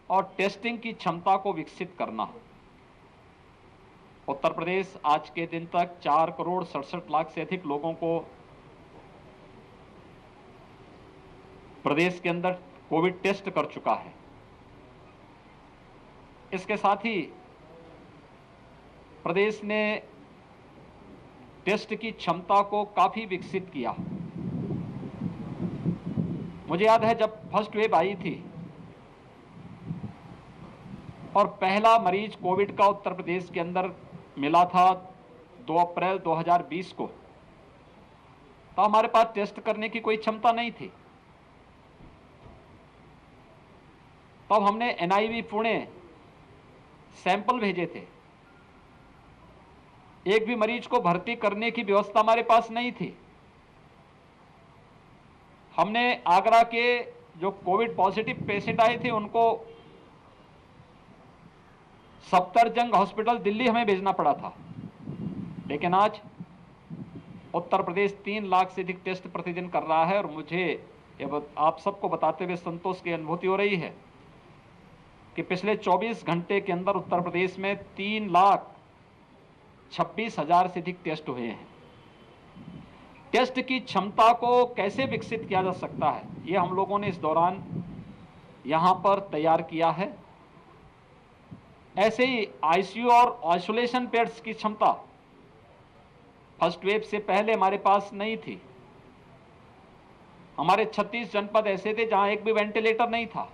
और टेस्टिंग की क्षमता को विकसित करना। उत्तर प्रदेश आज के दिन तक 4,67,00,000 से अधिक लोगों को प्रदेश के अंदर कोविड टेस्ट कर चुका है। इसके साथ ही प्रदेश ने टेस्ट की क्षमता को काफी विकसित किया। मुझे याद है जब फर्स्ट वेव आई थी और पहला मरीज कोविड का उत्तर प्रदेश के अंदर मिला था 2 अप्रैल 2020 को, तो हमारे पास टेस्ट करने की कोई क्षमता नहीं थी। तब हमने एनआईवी पुणे सैंपल भेजे थे। एक भी मरीज को भर्ती करने की व्यवस्था हमारे पास नहीं थी। हमने आगरा के जो कोविड पॉजिटिव पेशेंट आए थे उनको सफदरजंग हॉस्पिटल दिल्ली हमें भेजना पड़ा था। लेकिन आज उत्तर प्रदेश 3 लाख से अधिक टेस्ट प्रतिदिन कर रहा है और मुझे आप सबको बताते हुए संतोष की अनुभूति हो रही है कि पिछले 24 घंटे के अंदर उत्तर प्रदेश में 3,26,000 से अधिक टेस्ट हुए हैं। टेस्ट की क्षमता को कैसे विकसित किया जा सकता है, ये हम लोगों ने इस दौरान यहां पर तैयार किया है। ऐसे ही आईसीयू और आइसोलेशन बेड्स की क्षमता फर्स्ट वेव से पहले हमारे पास नहीं थी। हमारे 36 जनपद ऐसे थे जहां एक भी वेंटिलेटर नहीं था,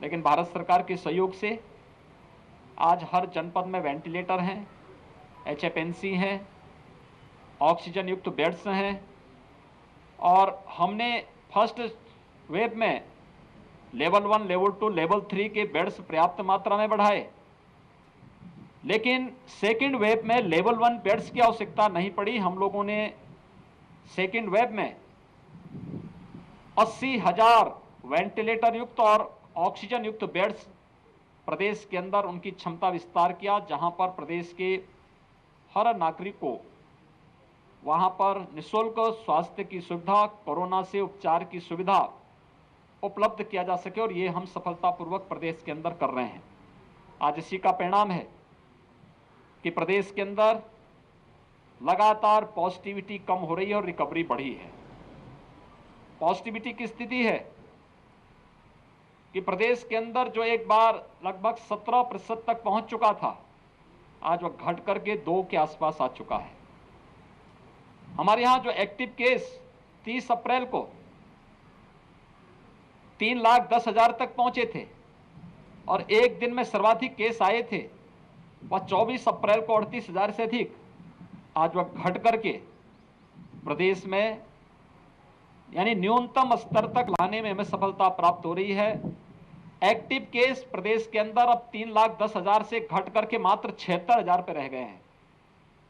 लेकिन भारत सरकार के सहयोग से आज हर जनपद में वेंटिलेटर हैं, एचएफएनसी हैं, ऑक्सीजन युक्त बेड्स हैं। और हमने फर्स्ट वेव में लेवल 1, लेवल 2, लेवल 3 के बेड्स पर्याप्त मात्रा में बढ़ाए, लेकिन सेकेंड वेव में लेवल 1 बेड्स की आवश्यकता नहीं पड़ी। हम लोगों ने सेकेंड वेव में 80,000 वेंटिलेटर युक्त और ऑक्सीजन युक्त बेड्स प्रदेश के अंदर उनकी क्षमता विस्तार किया, जहां पर प्रदेश के हर नागरिक को वहां पर निःशुल्क स्वास्थ्य की सुविधा, कोरोना से उपचार की सुविधा उपलब्ध किया जा सके, और ये हम सफलतापूर्वक प्रदेश के अंदर कर रहे हैं। आज इसी का परिणाम है कि प्रदेश के अंदर लगातार पॉजिटिविटी कम हो रही है और रिकवरी बढ़ी है। पॉजिटिविटी की स्थिति है कि प्रदेश के अंदर जो एक बार लगभग 17% तक पहुंच चुका था, आज वह घट करके 2 के आसपास आ चुका है। हमारे यहां जो एक्टिव केस 30 अप्रैल को 3,10,000 तक पहुंचे थे और एक दिन में सर्वाधिक केस आए थे वह 24 अप्रैल को 38,000 से अधिक, आज वह घट करके प्रदेश में यानी न्यूनतम स्तर तक लाने में हमें सफलता प्राप्त हो रही है। एक्टिव केस प्रदेश के अंदर अब 3,10,000 से घट करके मात्र 76,000 पे रह गए हैं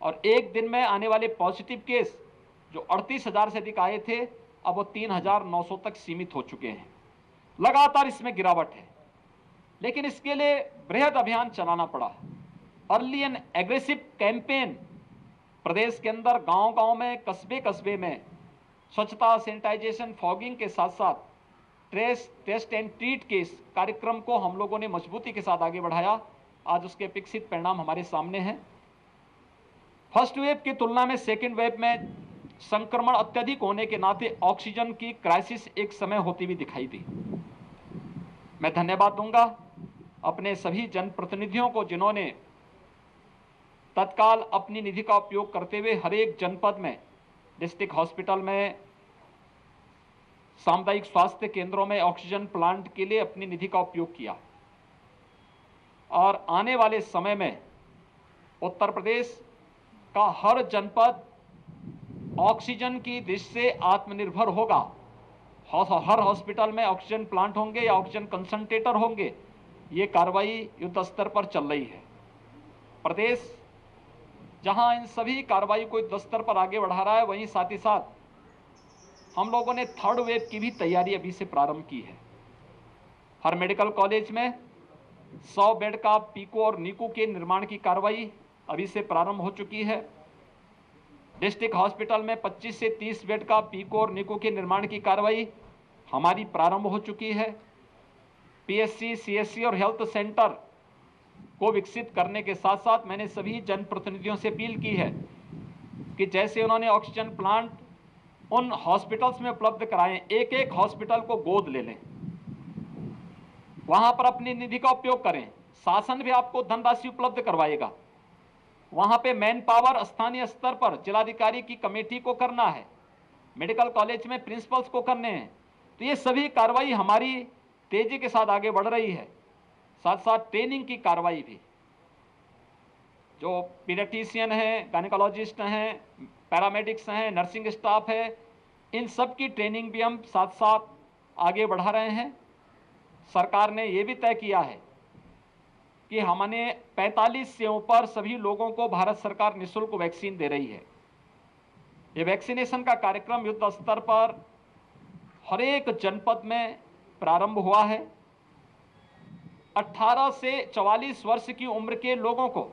और एक दिन में आने वाले पॉजिटिव केस जो 38,000 से अधिक आए थे अब वो 3,900 तक सीमित हो चुके हैं। लगातार इसमें गिरावट है, लेकिन इसके लिए बृहद अभियान चलाना पड़ा। अर्ली एंड एग्रेसिव कैंपेन प्रदेश के अंदर गांव-गांव में, कस्बे-कस्बे में स्वच्छता, सैनिटाइजेशन, फॉगिंग के साथ साथ ट्रेस, टेस्ट एंड ट्रीट के इस कार्यक्रम को हम लोगों ने मजबूती के साथ आगे बढ़ाया। आज उसके अपेक्षित परिणाम हमारे सामने हैं। फर्स्ट वेव की तुलना में सेकेंड वेव में संक्रमण अत्यधिक होने के नाते ऑक्सीजन की क्राइसिस एक समय होती हुई दिखाई दी। मैं धन्यवाद दूंगा अपने सभी जनप्रतिनिधियों को जिन्होंने तत्काल अपनी निधि का उपयोग करते हुए हर एक जनपद में, डिस्ट्रिक्ट हॉस्पिटल में, सामुदायिक स्वास्थ्य केंद्रों में ऑक्सीजन प्लांट के लिए अपनी निधि का उपयोग किया। और आने वाले समय में उत्तर प्रदेश का हर जनपद ऑक्सीजन की दृष्टि से आत्मनिर्भर होगा। हर हॉस्पिटल में ऑक्सीजन प्लांट होंगे या ऑक्सीजन कंसंट्रेटर होंगे। ये कार्रवाई युद्ध स्तर पर चल रही है। प्रदेश जहां इन सभी कार्रवाई को युद्ध स्तर पर आगे बढ़ा रहा है, वहीं साथ ही साथ हम लोगों ने थर्ड वेव की भी तैयारी अभी से प्रारंभ की है। हर मेडिकल कॉलेज में 100 बेड का पीको और नीको के निर्माण की कार्रवाई अभी से प्रारंभ हो चुकी है। डिस्ट्रिक्ट हॉस्पिटल में 25 से 30 बेड का पीको और नीको के निर्माण की कार्रवाई हमारी प्रारंभ हो चुकी है। पीएससी, सीएससी और हेल्थ सेंटर को विकसित करने के साथ साथ मैंने सभी जनप्रतिनिधियों से अपील की है कि जैसे उन्होंने ऑक्सीजन प्लांट उन हॉस्पिटल्स में उपलब्ध कराएं, एक एक हॉस्पिटल को गोद ले लें, वहां पर अपनी निधि का उपयोग करें। शासन भी आपको धनराशि उपलब्ध करवाएगा। वहां पे मैन पावर स्थानीय स्तर पर जिलाधिकारी की कमेटी को करना है, मेडिकल कॉलेज में प्रिंसिपल्स को करने हैं। तो ये सभी कार्रवाई हमारी तेजी के साथ आगे बढ़ रही है। साथ साथ ट्रेनिंग की कार्रवाई भी, जो पीडियाट्रिशियन हैं, गायनेकोलॉजिस्ट हैं, पैरामेडिक्स हैं, नर्सिंग स्टाफ है, इन सब की ट्रेनिंग भी हम साथ साथ आगे बढ़ा रहे हैं। सरकार ने ये भी तय किया है कि हमने 45 से ऊपर सभी लोगों को भारत सरकार निःशुल्क वैक्सीन दे रही है। ये वैक्सीनेशन का कार्यक्रम युद्ध स्तर पर हर एक जनपद में प्रारंभ हुआ है। 18 से 44 वर्ष की उम्र के लोगों को